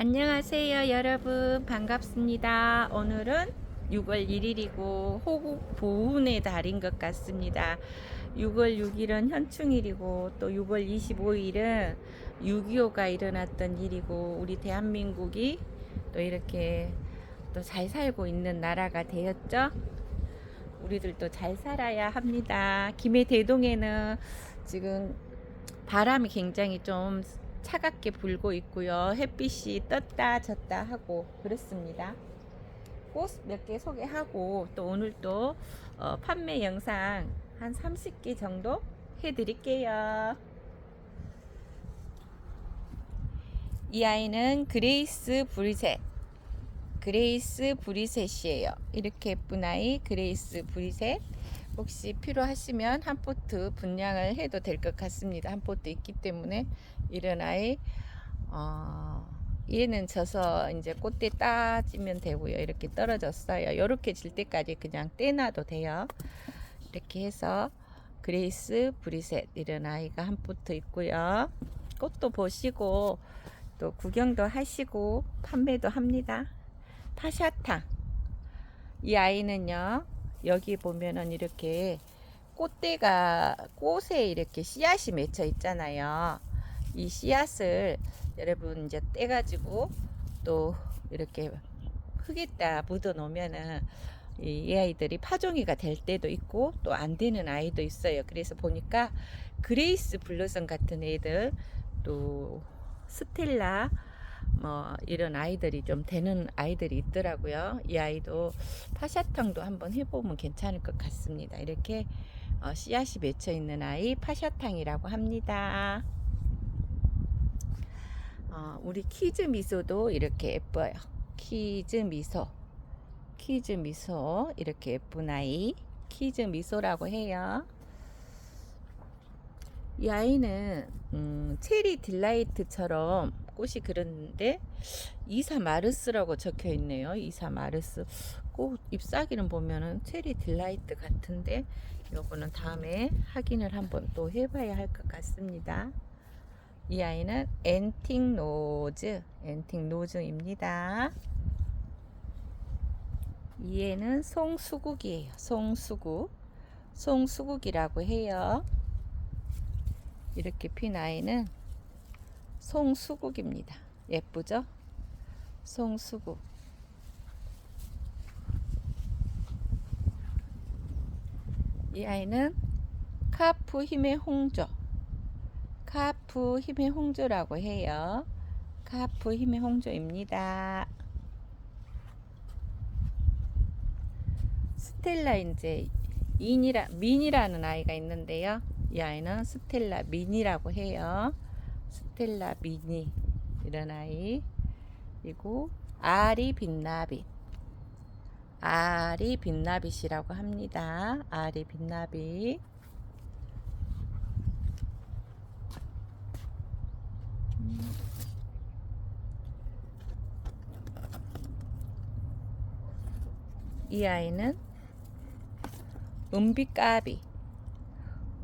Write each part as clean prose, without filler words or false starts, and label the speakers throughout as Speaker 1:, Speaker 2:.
Speaker 1: 안녕하세요 여러분, 반갑습니다. 오늘은 6월 1일이고 호국 보훈의 달인 것 같습니다. 6월 6일은 현충일이고 또 6월 25일은 6.25가 일어났던 일이고 우리 대한민국이 또 이렇게 또 잘 살고 있는 나라가 되었죠. 우리들도 잘 살아야 합니다. 김해 대동에는 지금 바람이 굉장히 좀 차갑게 불고 있고요. 햇빛이 떴다 졌다 하고 그렇습니다. 꽃 몇 개 소개하고 또 오늘 또 판매 영상 한 30개 정도 해드릴게요. 이 아이는 그레이스 브리셋, 그레이스 브리셋이에요. 이렇게 예쁜 아이 그레이스 브리셋. 혹시 필요하시면 한 포트 분양을 해도 될 것 같습니다. 한 포트 있기 때문에 이런 아이 얘는 져서 이제 꽃대 따지면 되고요. 이렇게 떨어졌어요. 이렇게 질 때까지 그냥 떼놔도 돼요. 이렇게 해서 그레이스 브리셋 이런 아이가 한 포트 있고요. 꽃도 보시고 또 구경도 하시고 판매도 합니다. 파샤탕. 이 아이는요, 여기 보면은 이렇게 꽃에 이렇게 씨앗이 맺혀 있잖아요. 이 씨앗을 여러분 이제 떼가지고 또 이렇게 흙에다 묻어 놓으면은 이 아이들이 파종이가 될 때도 있고 또 안 되는 아이도 있어요. 그래서 보니까 그레이스 블루썸 같은 애들, 또 스텔라 뭐 이런 아이들이 좀 되는 아이들이 있더라고요. 이 아이도 파샤탕도 한번 해보면 괜찮을 것 같습니다. 이렇게 씨앗이 맺혀 있는 아이 파샤탕이라고 합니다. 우리 키즈 미소도 이렇게 예뻐요. 키즈 미소, 키즈 미소 이렇게 예쁜 아이 키즈 미소라고 해요. 이 아이는 체리 딜라이트처럼 꽃이 그런데 이사 마르스라고 적혀 있네요. 이사 마르스. 꽃 잎사귀는 보면은 체리 딜라이트 같은데 요거는 다음에 확인을 한번 또 해봐야 할 것 같습니다. 이 아이는 앤틱노즈입니다. 이 애는 송수국이에요. 송수국이라고 해요. 이렇게 핀 아이는 송수국입니다. 예쁘죠? 송수국. 이 아이는 카프 힘의 홍조라고 해요. 카프 힘의 홍조입니다. 스텔라 이제 민이라는 아이가 있는데요. 이 아이는 스텔라 미니라고 해요. 스텔라 미니 이런 아이. 그리고 아리 빛나빛이라고 합니다. 아리 빛나빛. 이 아이는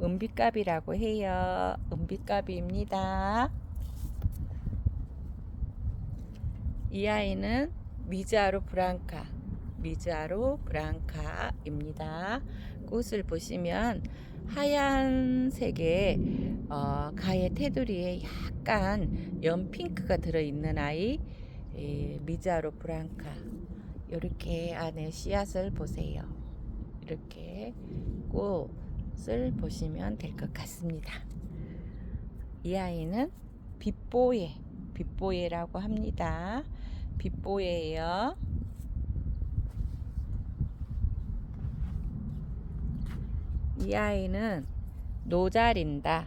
Speaker 1: 은빛가비라고 해요. 은빛가비입니다. 이 아이는 미즈아로 브랑카입니다. 꽃을 보시면 하얀색의 가의 테두리에 약간 연핑크가 들어있는 아이, 미즈아로 브랑카. 이렇게 안에 씨앗을 보세요. 이렇게 꽃을 보시면 될 것 같습니다. 이 아이는 빛보예라고 합니다. 빛보예예요. 이 아이는 노자린다고요.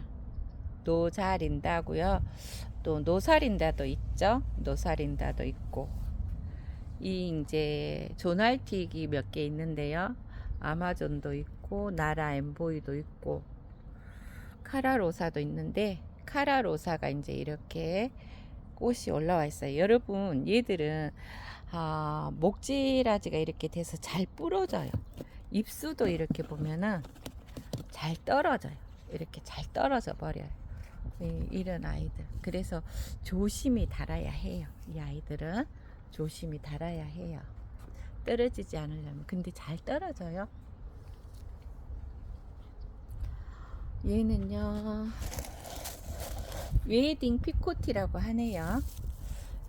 Speaker 1: 또 노사린다도 있죠. 노사린다도 있고. 이 이제 조날틱이 몇 개 있는데요. 아마존도 있고 나라 엠보이도 있고 카라로사도 있는데, 카라로사가 이제 이렇게 꽃이 올라와 있어요. 여러분, 얘들은 목질아지가 이렇게 돼서 잘 부러져요. 잎수도 이렇게 보면은 잘 떨어져요. 이렇게 잘 떨어져 버려요. 이런 아이들. 그래서 조심히 달아야 해요. 이 아이들은 조심히 달아야 해요. 떨어지지 않으려면. 근데 잘 떨어져요. 얘는요, 웨딩 피코티라고 하네요.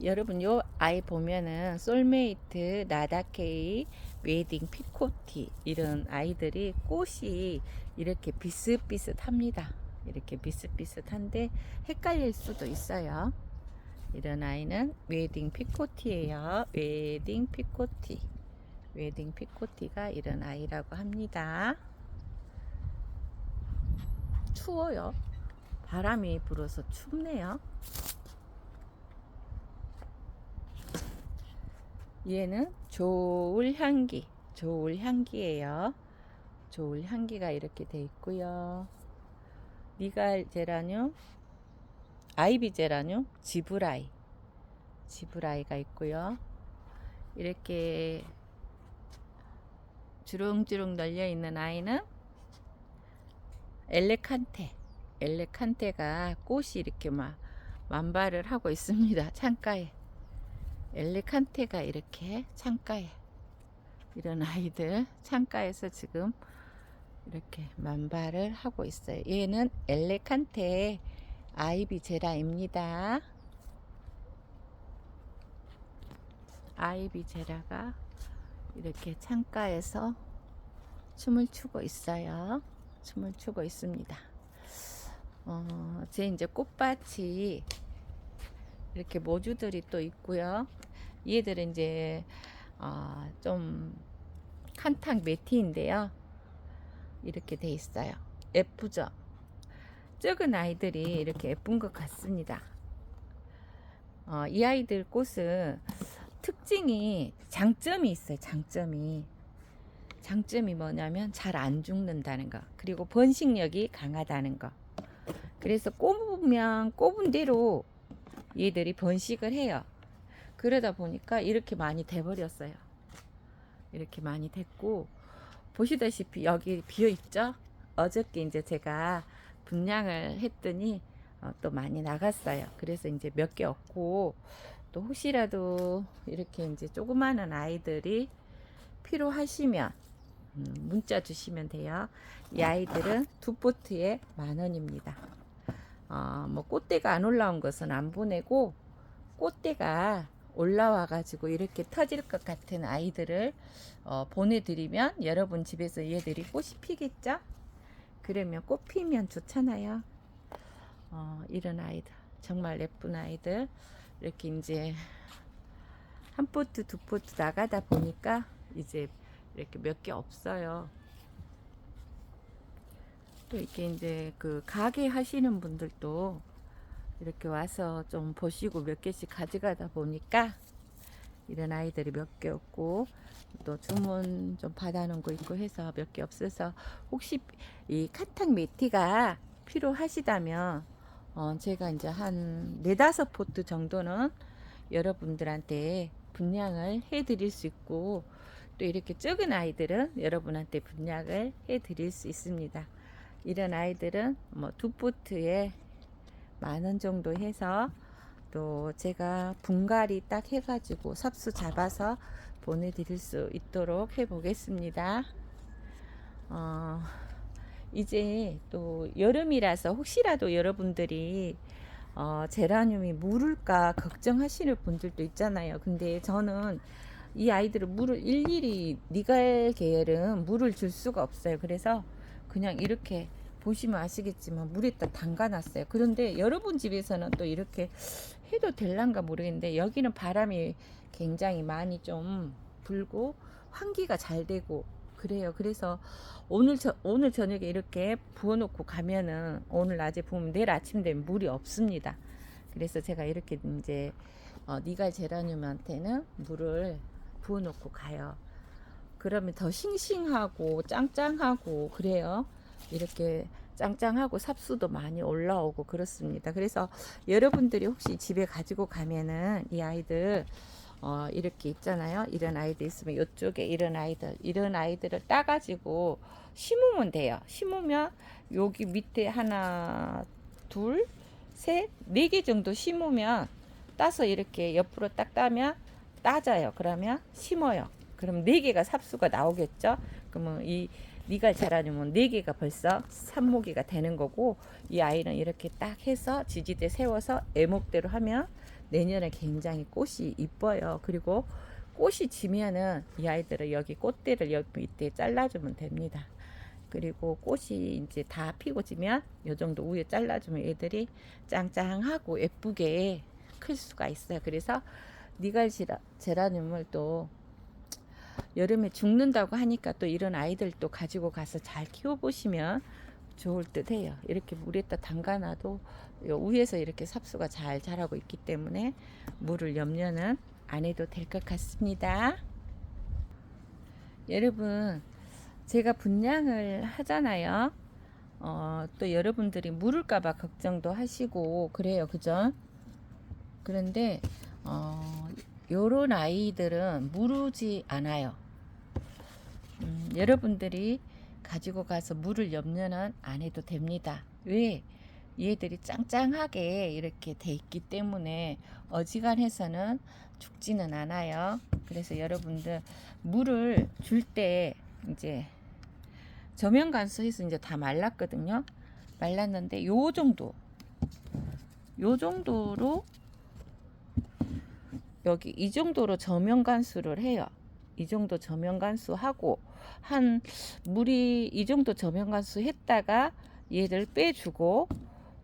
Speaker 1: 여러분 요 아이 보면은 솔메이트, 나다케이, 웨딩 피코티 이런 아이들이 꽃이 이렇게 비슷비슷합니다. 이렇게 비슷비슷한데 헷갈릴 수도 있어요. 이런 아이는 웨딩 피코티예요. 웨딩 피코티. 웨딩 피코티가 이런 아이라고 합니다. 추워요. 바람이 불어서 춥네요. 얘는 조울향기. 조울향기예요. 조울향기가 이렇게 돼 있고요. 니갈 제라늄, 아이비 제라늄, 지브라이. 지브라이가 있고요. 이렇게 주렁주렁 널려 있는 아이는 엘레칸테. 엘레칸테가 꽃이 이렇게 막 만발을 하고 있습니다. 창가에. 엘레칸테가 이렇게 창가에. 이런 아이들 창가에서 지금 이렇게 만발을 하고 있어요. 얘는 엘레칸테 아이비 제라입니다. 아이비 제라가 이렇게 창가에서 춤을 추고 있어요. 춤을 추고 있습니다. 제 이제 꽃밭이 이렇게 모주들이 또 있고요. 얘들은 이제 좀 칸탁 메티인데요. 이렇게 돼 있어요. 예쁘죠? 적은 아이들이 이렇게 예쁜 것 같습니다. 이 아이들 꽃은 특징이 장점이 있어요. 장점이 뭐냐면 잘 안 죽는다는 거, 그리고 번식력이 강하다는 거. 그래서 꼽으면 꼽은 대로 얘들이 번식을 해요. 그러다 보니까 이렇게 많이 돼버렸어요. 이렇게 많이 됐고, 보시다시피 여기 비어 있죠? 어저께 이제 제가 분양을 했더니 또 많이 나갔어요. 그래서 이제 몇 개 없고, 또 혹시라도 이렇게 이제 조그마한 아이들이 필요하시면 문자 주시면 돼요. 이 아이들은 두 포트에 10,000원입니다. 뭐 꽃대가 안 올라온 것은 안 보내고, 꽃대가 올라와 가지고 이렇게 터질 것 같은 아이들을 보내드리면 여러분 집에서 얘들이 꽃이 피겠죠? 그러면 꽃 피면 좋잖아요. 이런 아이들 정말 예쁜 아이들 이렇게 이제 한 포트 두 포트 나가다 보니까 이제 이렇게 몇 개 없어요. 또 이렇게 이제 그 가게 하시는 분들도 이렇게 와서 좀 보시고 몇 개씩 가져가다 보니까 이런 아이들이 몇 개 없고, 또 주문 좀 받아놓은 거 있고 해서 몇 개 없어서, 혹시 이 카탁 메티가 필요하시다면 제가 이제 한 4-5포트 정도는 여러분들한테 분양을 해 드릴 수 있고, 또 이렇게 적은 아이들은 여러분한테 분양을 해 드릴 수 있습니다. 이런 아이들은 뭐 2포트에 10,000원 정도 해서, 또 제가 분갈이 딱 해가지고 삽수 잡아서 보내드릴 수 있도록 해보겠습니다. 이제 또 여름이라서 혹시라도 여러분들이 제라늄이 물을까 걱정하시는 분들도 있잖아요. 근데 저는 이 아이들은 물을 일일이, 니갈 계열은 물을 줄 수가 없어요. 그래서 그냥 이렇게 보시면 아시겠지만 물에다 담가 놨어요. 그런데 여러분 집에서는 또 이렇게 해도 될란가 모르겠는데, 여기는 바람이 굉장히 많이 좀 불고 환기가 잘 되고 그래요. 그래서 오늘 저녁에 이렇게 부어놓고 가면은 오늘 낮에 부으면 내일 아침 되면 물이 없습니다. 그래서 제가 이렇게 이제 니갈 제라늄한테는 물을 부어놓고 가요. 그러면 더 싱싱하고 짱짱하고 그래요. 이렇게 짱짱하고 삽수도 많이 올라오고 그렇습니다. 그래서 여러분들이 혹시 집에 가지고 가면은 이 아이들 이렇게 있잖아요. 이런 아이들 있으면 이쪽에 이런 아이들을 따가지고 심으면 돼요. 심으면 여기 밑에 하나 둘 셋, 네 개 정도 심으면 따서 이렇게 옆으로 딱 따면 따져요. 그러면 심어요. 그럼 네 개가 삽수가 나오겠죠? 그러면 이 니갈 자라니면 네 개가 벌써 삽모기가 되는 거고, 이 아이는 이렇게 딱 해서 지지대 세워서 애목대로 하면 내년에 굉장히 꽃이 이뻐요. 그리고 꽃이 지면은 이 아이들은 여기 꽃대를 여기 밑에 잘라주면 됩니다. 그리고 꽃이 이제 다 피고 지면 요 정도 위에 잘라주면 애들이 짱짱하고 예쁘게 클 수가 있어요. 그래서 니갈 제라늄을 또 여름에 죽는다고 하니까 또 이런 아이들 또 가지고 가서 잘 키워보시면 좋을 듯 해요. 이렇게 물에다 담가놔도 위에서 이렇게 삽수가 잘 자라고 있기 때문에 물을 염려는 안 해도 될 것 같습니다. 여러분, 제가 분양을 하잖아요. 또 여러분들이 물을까봐 걱정도 하시고 그래요. 그죠? 그런데 요런 아이들은 무르지 않아요. 여러분들이 가지고 가서 물을 염려는 안 해도 됩니다. 왜? 얘들이 짱짱하게 이렇게 돼 있기 때문에 어지간해서는 죽지는 않아요. 그래서 여러분들 물을 줄 때 이제 저면간수해서 이제 다 말랐거든요. 말랐는데 요 정도로 여기 이 정도로 저면간수를 해요. 이 정도 저면간수 하고 한 물이 이 정도 저면간수 했다가 얘를 빼주고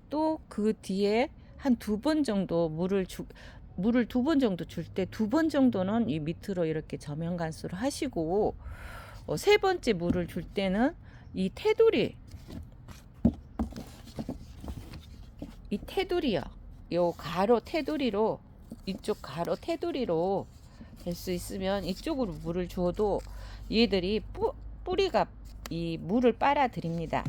Speaker 1: 또 그 뒤에 한 2번 정도 물을 물을 2번 정도 줄 때 2번 정도는 이 밑으로 이렇게 저면간수를 하시고, 세 번째 물을 줄 때는 이 테두리요. 요 가로 테두리로, 이쪽 가로 테두리로 될 수 있으면 이쪽으로 물을 줘도 얘들이 뿌리가 이 물을 빨아들입니다.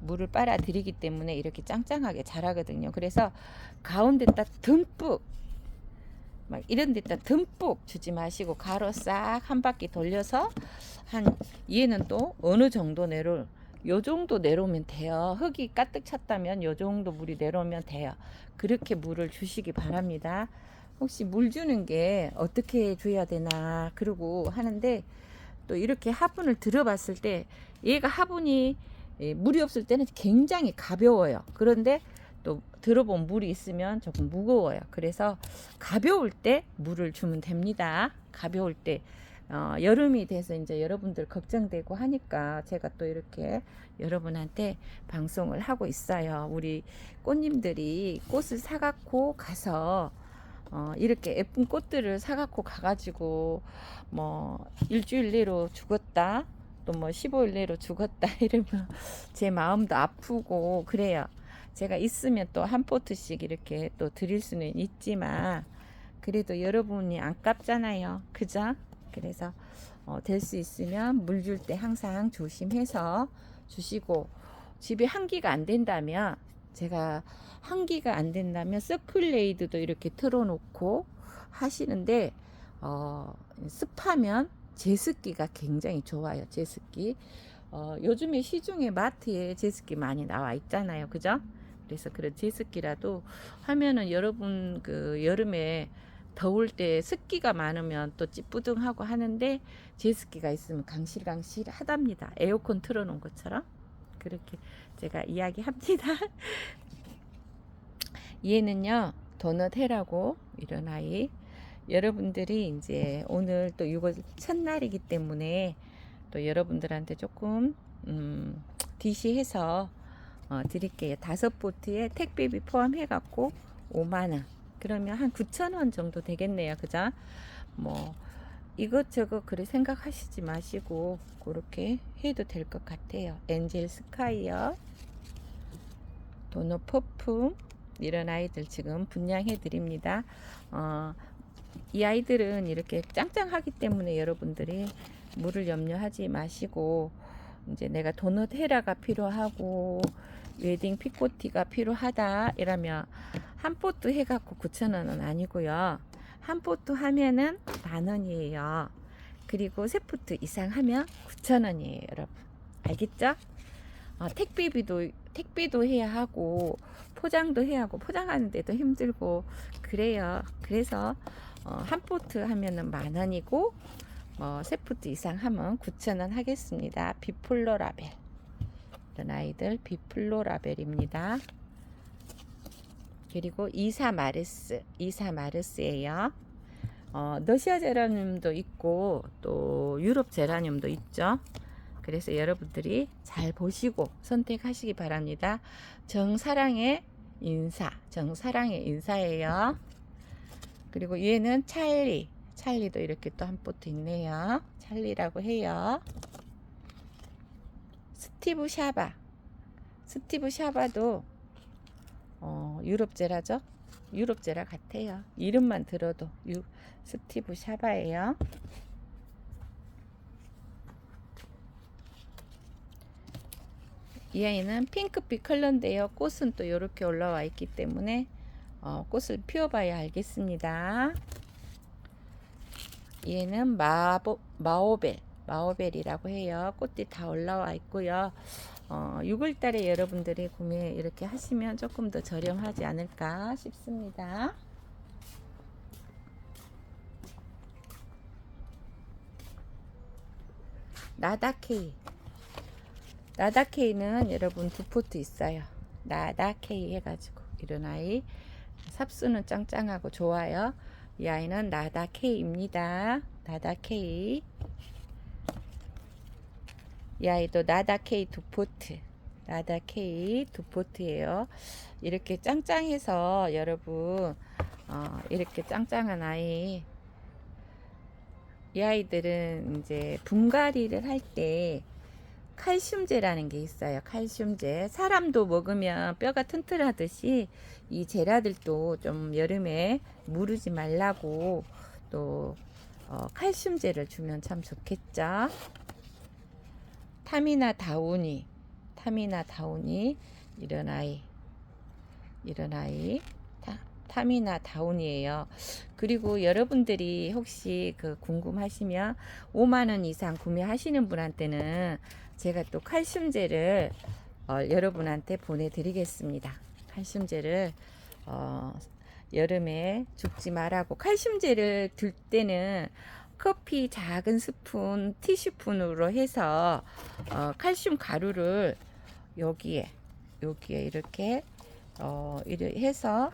Speaker 1: 물을 빨아들이기 때문에 이렇게 짱짱하게 자라거든요. 그래서 가운데다 듬뿍 막 이런 데다 듬뿍 주지 마시고 가로 싹 한 바퀴 돌려서 얘는 또 어느 정도 요 정도 내려오면 돼요. 흙이 가득 찼다면 요 정도 물이 내려오면 돼요. 그렇게 물을 주시기 바랍니다. 혹시 물 주는 게 어떻게 줘야 되나 그러고 하는데, 또 이렇게 화분을 들어봤을 때 얘가 화분이 물이 없을 때는 굉장히 가벼워요. 그런데 또 들어본 물이 있으면 조금 무거워요. 그래서 가벼울 때 물을 주면 됩니다. 가벼울 때 여름이 돼서 이제 여러분들 걱정되고 하니까 제가 또 이렇게 여러분한테 방송을 하고 있어요. 우리 꽃님들이 꽃을 사갖고 가서 이렇게 예쁜 꽃들을 사갖고 가가지고 뭐 일주일 내로 죽었다, 또 뭐 15일 내로 죽었다 이러면 제 마음도 아프고 그래요. 제가 있으면 또 한 포트씩 이렇게 또 드릴 수는 있지만 그래도 여러분이 아깝잖아요. 그죠? 그래서 될 수 있으면 물 줄 때 항상 조심해서 주시고, 집에 한기가 안 된다면 제가 한기가 안 된다면 서큘레이드도 이렇게 틀어놓고 하시는데, 습하면 제습기가 굉장히 좋아요. 제습기. 요즘에 시중에 마트에 제습기 많이 나와 있잖아요. 그죠? 그래서 그런 제습기라도 하면은 여러분 그 여름에 더울 때 습기가 많으면 또 찌뿌둥하고 하는데 제습기가 있으면 강실강실 하답니다. 에어컨 틀어놓은 것처럼. 그렇게 제가 이야기합니다. 얘는요, 도넛해라고 이런 아이. 여러분들이 이제 오늘 또 6월 첫날이기 때문에 또 여러분들한테 조금 DC해서 드릴게요. 5보트에 택배비 포함해갖고 5만원. 그러면 한 9,000원 정도 되겠네요. 그죠? 뭐 이것저것 그래 생각하시지 마시고 그렇게 해도 될 것 같아요. 엔젤 스카이요, 도넛 퍼품, 이런 아이들 지금 분양해 드립니다. 이 아이들은 이렇게 짱짱하기 때문에 여러분들이 물을 염려하지 마시고, 이제 내가 도넛 헤라가 필요하고 웨딩 피코티가 필요하다 이러면 한 포트 해갖고 9,000원은 아니고요. 한 포트 하면은 10,000원이에요. 그리고 3포트 이상 하면 9,000원이에요. 여러분 알겠죠? 택배도 해야 하고 포장도 해야 하고 포장하는데도 힘들고 그래요. 그래서 한 포트 하면은 10,000원이고 세 포트 이상 하면 9,000원 하겠습니다. 비플로라벨. 이런 아이들 비플로라벨입니다. 그리고 이사마르스예요. 러시아 제라늄도 있고 또 유럽 제라늄도 있죠. 그래서 여러분들이 잘 보시고 선택하시기 바랍니다. 정사랑의 인사예요. 그리고 얘는 찰리도 이렇게 또 한 포트 있네요. 찰리라고 해요. 스티브 샤바도 유럽 제라죠. 유럽 제라 같아요. 이름만 들어도 스티브 샤바예요. 이 아이는 핑크빛 컬러인데요. 꽃은 또 이렇게 올라와 있기 때문에 꽃을 피워봐야 알겠습니다. 얘는 마오벨이라고 해요. 꽃이 다 올라와 있고요. 6월달에 여러분들이 구매 이렇게 하시면 조금 더 저렴하지 않을까 싶습니다. 나다케이는 여러분 두 포트 있어요. 나다케이 해가지고 이런 아이 삽수는 짱짱하고 좋아요. 이 아이는 나다케이입니다. 나다케이. 이 아이도 나다케이 두 포트예요. 이렇게 짱짱해서 여러분 이렇게 짱짱한 아이, 이 아이들은 이제 분갈이를 할 때 칼슘제라는 게 있어요. 칼슘제. 사람도 먹으면 뼈가 튼튼하듯이 이 제라들도 좀 여름에 무르지 말라고 또 칼슘제를 주면 참 좋겠죠. 타미나 다우니 이런 아이 타미나 다운이에요. 그리고 여러분들이 혹시 궁금하시면 5만원 이상 구매하시는 분한테는 제가 또 칼슘제를 여러분한테 보내드리겠습니다. 칼슘제를 여름에 죽지 말라고. 칼슘제를 들 때는 커피 작은 스푼, 티스푼으로 해서 칼슘 가루를 여기에 이렇게 해서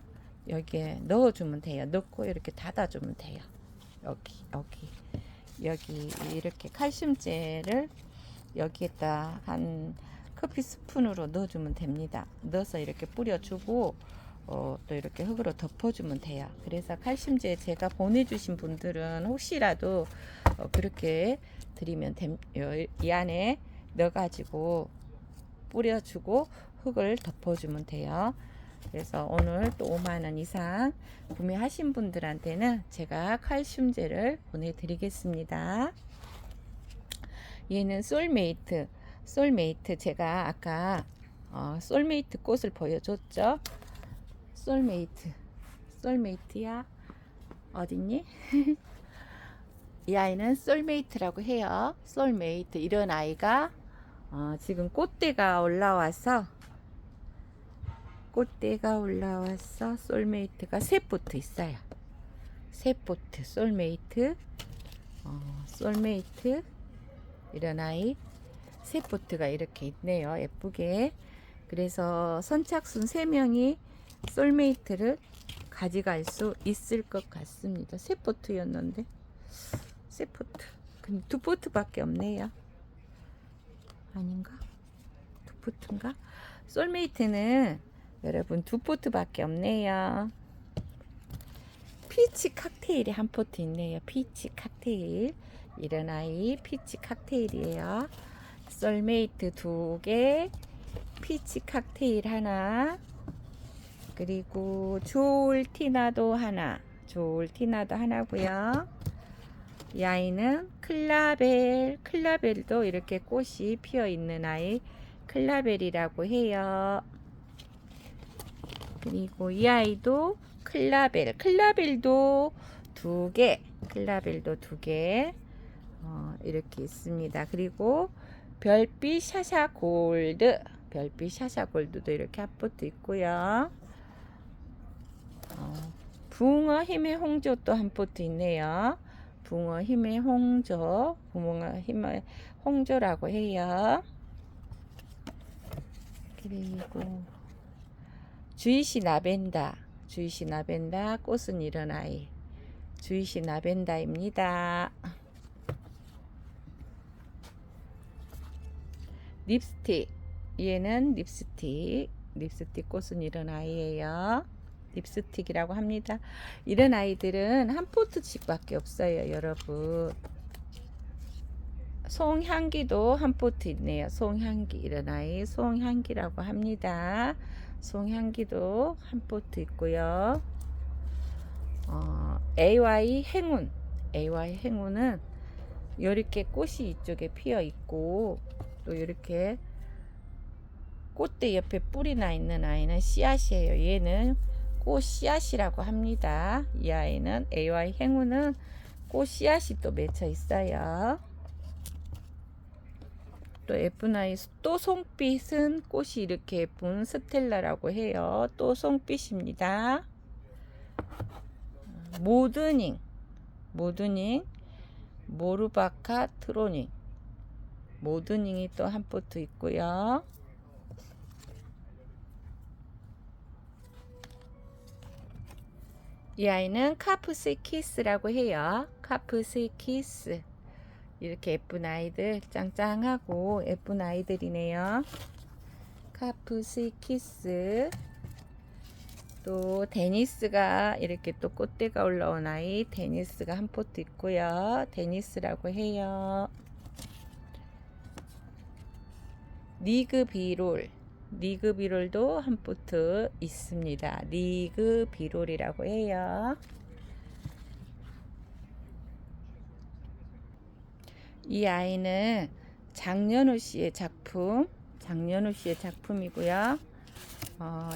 Speaker 1: 여기에 넣어주면 돼요. 넣고 이렇게 닫아주면 돼요. 여기 이렇게 칼슘제를 여기에다 한 커피 스푼으로 넣어주면 됩니다. 넣어서 이렇게 뿌려주고 또 이렇게 흙으로 덮어주면 돼요. 그래서 칼슘제 제가 보내주신 분들은 혹시라도 그렇게 드리면 이 안에 넣어가지고 뿌려주고 흙을 덮어주면 돼요. 그래서 오늘 또 5만원 이상 구매하신 분들한테는 제가 칼슘제를 보내드리겠습니다. 얘는 솔메이트 제가 아까 솔메이트 꽃을 보여줬죠. 솔메이트야 어딨니? 이 아이는 솔메이트라고 해요. 솔메이트. 이런 아이가 지금 꽃대가 올라와서 솔메이트가 세 포트 있어요. 세 포트 솔메이트 이런 아이 세 포트가 이렇게 있네요. 예쁘게. 그래서 선착순 3명이 솔메이트를 가져갈 수 있을 것 같습니다. 세 포트였는데 세 포트. 근데 두 포트밖에 없네요. 아닌가? 두 포트인가? 솔메이트는 여러분 두 포트밖에 없네요. 피치 칵테일이 한 포트 있네요. 피치 칵테일. 이런 아이 피치 칵테일이에요. 솔메이트 2개, 피치 칵테일 하나, 그리고 조울티나도 하나고요. 이 아이는 클라벨도 이렇게 꽃이 피어 있는 아이 클라벨이라고 해요. 그리고 이 아이도 클라벨도 2개, 이렇게 있습니다. 그리고 별빛 샤샤 골드도 이렇게 한 포트 있고요. 붕어 힘의 홍조 또 한 포트 있네요. 붕어 힘의 홍조, 붕어 힘의 홍조라고 해요. 그리고 주이시 나벤다, 주이시 나벤다, 꽃은 이런 아이, 주이시 나벤다입니다. 립스틱, 얘는 립스틱, 립스틱 꽃은 이런 아이예요. 립스틱이라고 합니다. 이런 아이들은 한 포트씩 밖에 없어요, 여러분. 송향기도 한 포트 있네요. 송향기, 이런 아이 송향기라고 합니다. 송향기도 한 포트 있고요. AY 행운, AY 행운은 이렇게 꽃이 이쪽에 피어 있고, 또 이렇게 꽃대 옆에 뿌리 나 있는 아이는 씨앗이에요. 얘는 꽃 씨앗이라고 합니다. 이 아이는 AY 행운은 꽃 씨앗이 또 맺혀 있어요. 또 예쁜 아이, 또 송빛은 꽃이 이렇게 예쁜 스텔라라고 해요. 또 송빛입니다. 모드닝, 모드닝, 모르바카 트로닝, 모드닝이 또 한 포트 있고요. 이 아이는 카프스키스라고 해요. 카프스키스. 이렇게 예쁜 아이들, 짱짱하고 예쁜 아이들이네요. 카프스키스. 또 데니스가 이렇게 또 꽃대가 올라온 아이, 데니스가 한 포트 있고요. 데니스라고 해요. 리그 비롤, 리그 비롤도 한 포트 있습니다. 리그 비롤이라고 해요. 이 아이는 장연우 씨의 작품, 장연우 씨의 작품이고요.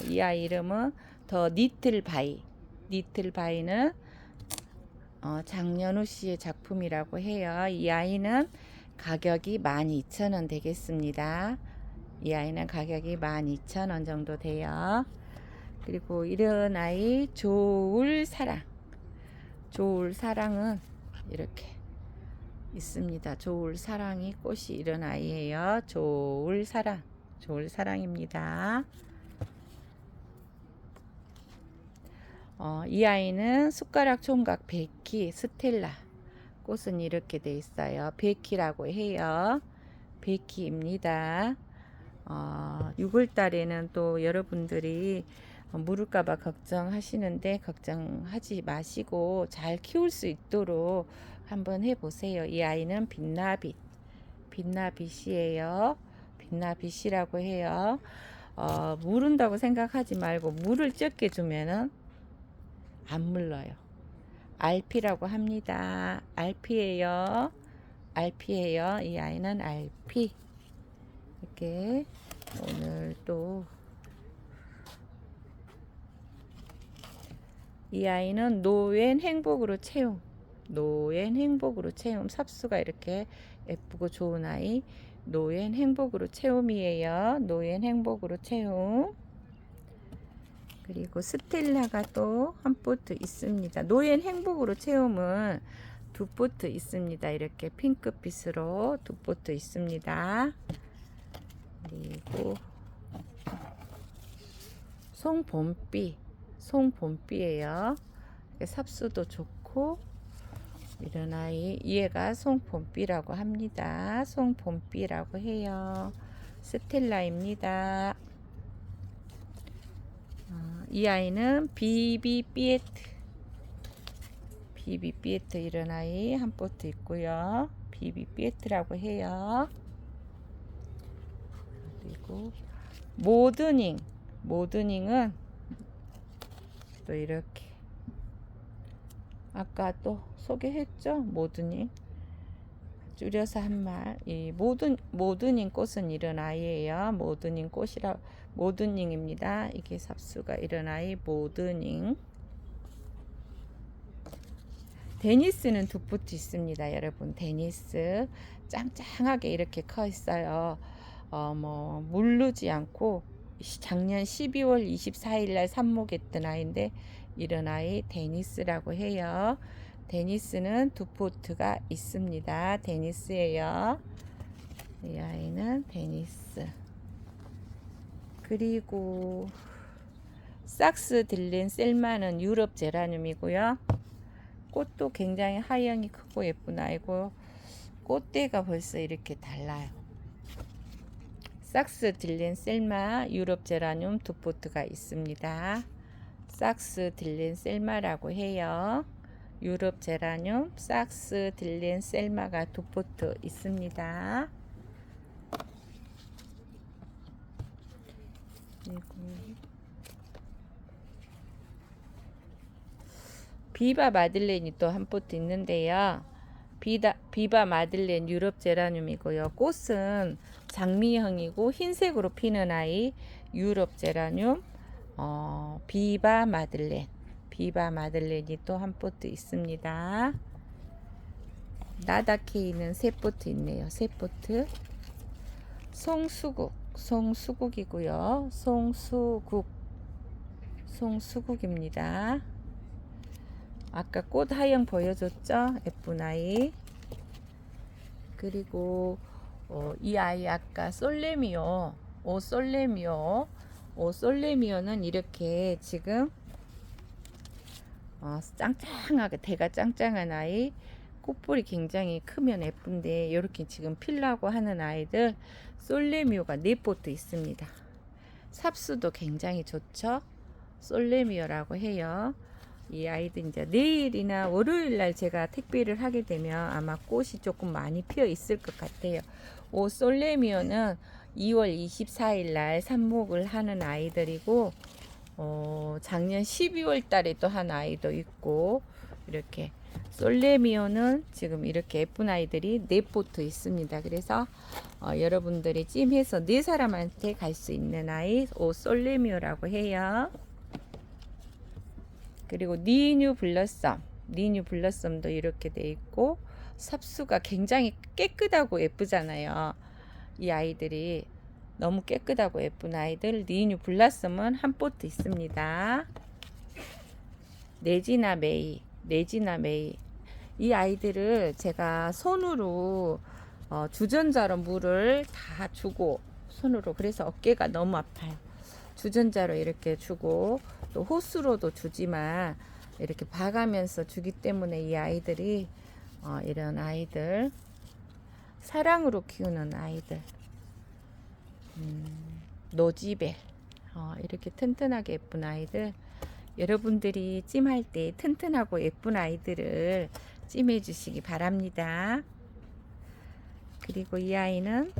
Speaker 1: 이 아이 이름은 더 니틀바이, 니틀바이는 장연우 씨의 작품이라고 해요. 이 아이는 가격이 12,000원 되겠습니다. 이 아이는 가격이 12,000원 정도 돼요. 그리고 이런 아이 조울사랑, 조울사랑은 이렇게 있습니다. 조울사랑이 꽃이 이런 아이예요. 조울사랑, 조울사랑입니다. 이 아이는 숟가락 총각 베키 스텔라, 꽃은 이렇게 돼 있어요. 베키라고 해요. 베키입니다. 6월달에는 또 여러분들이 물을까봐 걱정하시는데 걱정하지 마시고 잘 키울 수 있도록 한번 해보세요. 이 아이는 빛나빛, 빛나빛이에요. 빛나빛이라고 해요. 무른다고 생각하지 말고 물을 적게 주면은 안 물러요. 알피라고 합니다. 알피예요. 알피예요. 이 아이는 알피. 이렇게 오늘 또 이 아이는 노엔 행복으로 채움, 노엔 행복으로 채움, 삽수가 이렇게 예쁘고 좋은 아이, 노엔 행복으로 채움이에요. 노엔 행복으로 채움. 그리고 스텔라가 또 한 포트 있습니다. 노엔 행복으로 채움은 두 포트 있습니다. 이렇게 핑크빛으로 두 포트 있습니다. 그리고 송봄비, 송봄비예요. 삽수도 좋고 이런 아이, 얘가 송봄비라고 합니다. 송봄비라고 해요. 스텔라입니다. 이 아이는 비비삐에트, 비비삐에트 이런 아이 한 포트 있고요. 비비삐에트라고 해요. 그리고 모드닝, 모드닝은 또 이렇게 아까 또 소개했죠. 모드닝 줄여서 한 말. 이 모드닝 꽃은 이런 아이예요. 모드닝 꽃이라 모드닝입니다. 이게 삽수가 이런 아이 모드닝. 데니스는 두 포트 있습니다. 여러분 데니스 짱짱하게 이렇게 커 있어요. 물르지 않고 작년 12월 24일 날 삽목했던 아이인데 이런 아이 데니스라고 해요. 데니스는 두 포트가 있습니다. 데니스예요. 이 아이는 데니스. 그리고 삭스 딜린 셀마는 유럽 제라늄이고요. 꽃도 굉장히 하영이 크고 예쁜 아이고 꽃대가 벌써 이렇게 달라요. 삭스 딜린 셀마 유럽 제라늄 두 포트가 있습니다. 삭스 딜린 셀마라고 해요. 유럽 제라늄 삭스 딜린 셀마가 두 포트 있습니다. 그리고 비바 마들렌이 또 한 포트 있는데요. 비바 마들렌 유럽 제라늄이고요. 꽃은 장미형이고 흰색으로 피는 아이 유럽 제라늄 비바 마들렌이 또 한 포트 있습니다. 나다케이는 세 포트 있네요. 세 포트. 송수국이고요. 송수국입니다. 아까 꽃 하영 보여줬죠? 예쁜 아이. 그리고 이 아이 아까 솔레미오는 이렇게 지금 짱짱하게 대가 짱짱한 아이. 꽃볼이 굉장히 크면 예쁜데 이렇게 지금 필라고 하는 아이들 솔레미오가 4포트 있습니다. 삽수도 굉장히 좋죠. 솔레미오라고 해요. 이 아이들 이제 내일이나 월요일 날 제가 택배를 하게 되면 아마 꽃이 조금 많이 피어 있을 것 같아요. 솔레미오는 2월 24일 날 삽목을 하는 아이들이고 작년 12월 달에 또 한 아이도 있고 이렇게 솔레미오는 지금 이렇게 예쁜 아이들이 4포트 있습니다. 그래서 여러분들이 찜해서 4사람한테 갈 수 있는 아이 솔레미오라고 해요. 그리고 니뉴 블러썸도 이렇게 돼 있고 삽수가 굉장히 깨끗하고 예쁘잖아요. 이 아이들이 너무 깨끗하고 예쁜 아이들 니뉴 블러썸은 한 포트 있습니다. 네지나 메이 이 아이들을 제가 손으로 주전자로 물을 다 주고 손으로 그래서 어깨가 너무 아파요. 주전자로 이렇게 주고 또 호스로도 주지만 이렇게 봐가면서 주기 때문에 이 아이들이 이런 아이들 사랑으로 키우는 아이들 노지벨 이렇게 튼튼하게 예쁜 아이들 여러분들이 찜할 때 튼튼하고 예쁜 아이들을 찜해 주시기 바랍니다. 그리고 이 아이는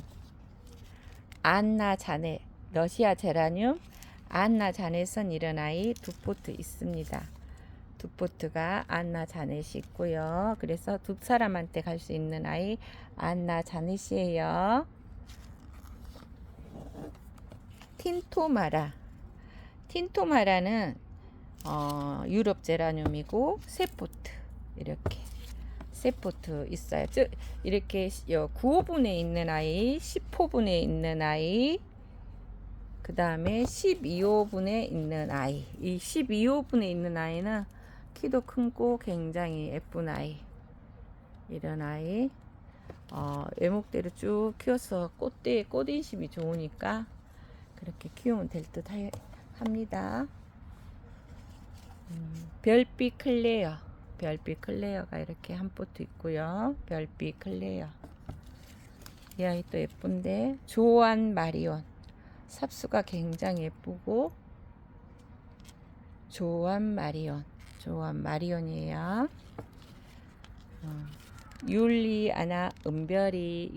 Speaker 1: 안나 자네 러시아 제라늄 안나 자넷은 이런 아이 두 포트 있습니다. 두 포트가 안나 자넷이 있고요. 그래서 두 사람한테 갈 수 있는 아이 안나 자넷이에요. 틴토마라는 유럽 제라늄이고 세 포트 이렇게 세 포트 있어요. 즉 이렇게 9호분에 있는 아이, 10호분에 있는 아이, 그 다음에 12호분에 있는 아이. 이 12호분에 있는 아이는 키도 크고 굉장히 예쁜 아이. 이런 아이. 외목대로 쭉 키워서 꽃대에 꽃인심이 좋으니까 그렇게 키우면 될 듯 합니다. 별빛 클레어가 이렇게 한 포트 있고요. 별빛 클레어. 이 아이 또 예쁜데 조안 마리온. 삽수가 굉장히 예쁘고 조안 마리온이에요. 율리아나 은별이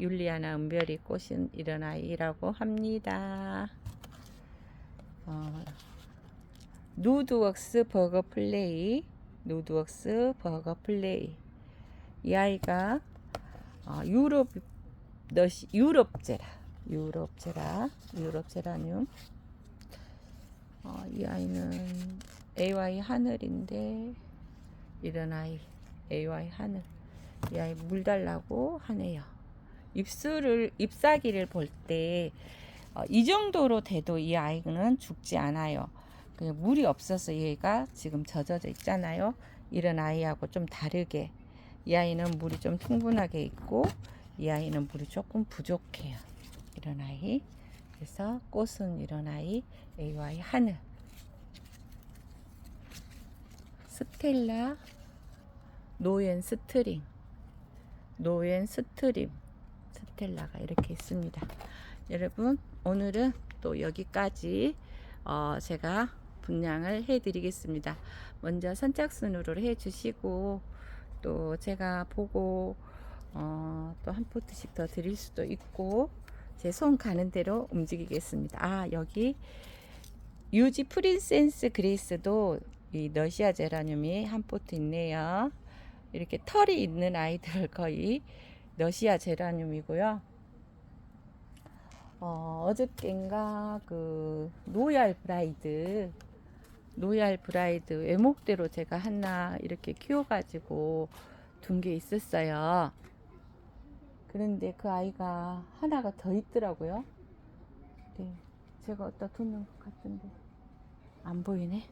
Speaker 1: 꽃은 이런 아이라고 합니다. 누드웍스 버거 플레이 이 아이가 유럽 제라늄 이 아이는 AY 하늘인데 이런 아이 AY 하늘 이 아이 물 달라고 하네요. 잎사귀를 볼 때 이 정도로 돼도 이 아이는 죽지 않아요. 그냥 물이 없어서 얘가 지금 젖어져 있잖아요. 이런 아이하고 좀 다르게 이 아이는 물이 좀 충분하게 있고 이 아이는 물이 조금 부족해요. 이런 아이. 그래서 꽃은 이런 아이, AY 하늘, 스텔라, 노엔 스트링, 노엔 스트림, 스텔라가 이렇게 있습니다. 여러분 오늘은 또 여기까지 제가 분양을 해 드리겠습니다. 먼저 선착순으로 해 주시고 또 제가 보고 또 한 포트씩 더 드릴 수도 있고 제 손 가는 대로 움직이겠습니다. 아, 여기 유지 프린세스 그레이스도 이 러시아 제라늄이 한 포트 있네요. 이렇게 털이 있는 아이들 거의 러시아 제라늄이고요. 어저께인가 그 로얄 브라이드 외목대로 제가 하나 이렇게 키워가지고 둔 게 있었어요. 그런데 그 아이가 하나가 더 있더라고요. 네, 제가 어디다 두는 것 같은데 안 보이네.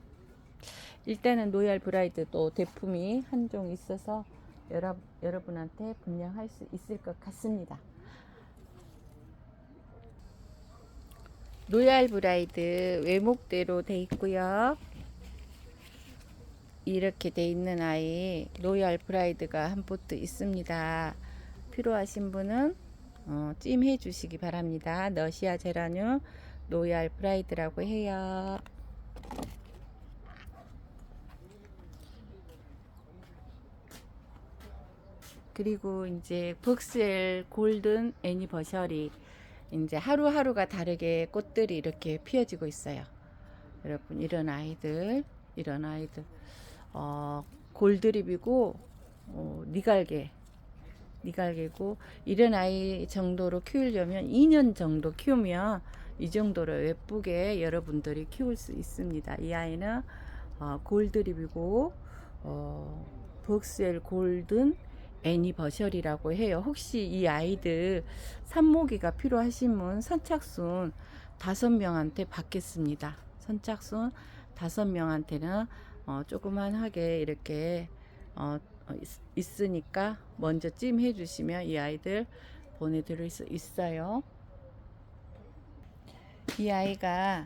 Speaker 1: 일단은 로얄 브라이드 또 대품이 한 종 있어서 여러분한테 분양할 수 있을 것 같습니다. 로얄 브라이드 외목대로 돼 있고요. 이렇게 돼 있는 아이 로얄 브라이드가 한 포트 있습니다. 필요하신 분은 찜해 주시기 바랍니다. 러시아 제라늄 로얄 브라이드라고 해요. 그리고 이제 벅스웰 골든 애니버셔리, 이제 하루하루가 다르게 꽃들이 이렇게 피어지고 있어요. 여러분 이런 아이들 골드립이고 니갈개고 이런 아이 정도로 키우려면 2년 정도 키우면 이 정도로 예쁘게 여러분들이 키울 수 있습니다. 이 아이는 골드립이고 벅스웰 골든 애니버셔리라고 해요. 혹시 이 아이들 삽모기가 필요하신 분 선착순 5명한테 받겠습니다. 선착순 5명한테는 조그만하게 이렇게 있으니까 먼저 찜해 주시면 이 아이들 보내드릴 수 있어요. 이 아이가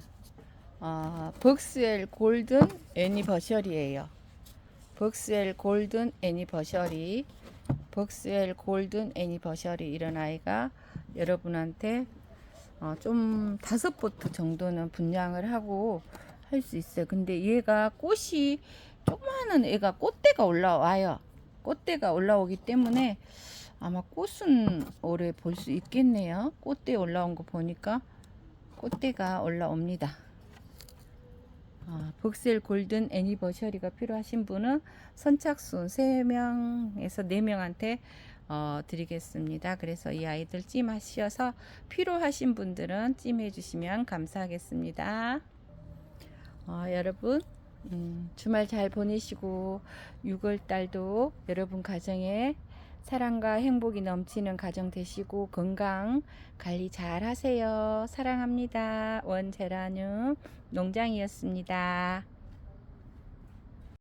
Speaker 1: 벅스웰 골든 애니버셔리예요. 벅스웰 골든 애니버셔리, 벅스웰 골든 애니버셔리 이런 아이가 여러분한테 좀 5포트 정도는 분양을 하고 할 수 있어요. 근데 얘가 꽃이 조그마한 애가 꽃대가 올라와요. 꽃대가 올라오기 때문에 아마 꽃은 오래 볼 수 있겠네요. 꽃대 올라온 거 보니까 꽃대가 올라옵니다. 벅스웰 골든 애니버셔리가 필요하신 분은 선착순 3명에서 4명한테 드리겠습니다. 그래서 이 아이들 찜하셔서 필요하신 분들은 찜해 주시면 감사하겠습니다. 여러분 주말 잘 보내시고 6월달도 여러분 가정에 사랑과 행복이 넘치는 가정 되시고 건강 관리 잘 하세요. 사랑합니다. 원제라늄 농장이었습니다.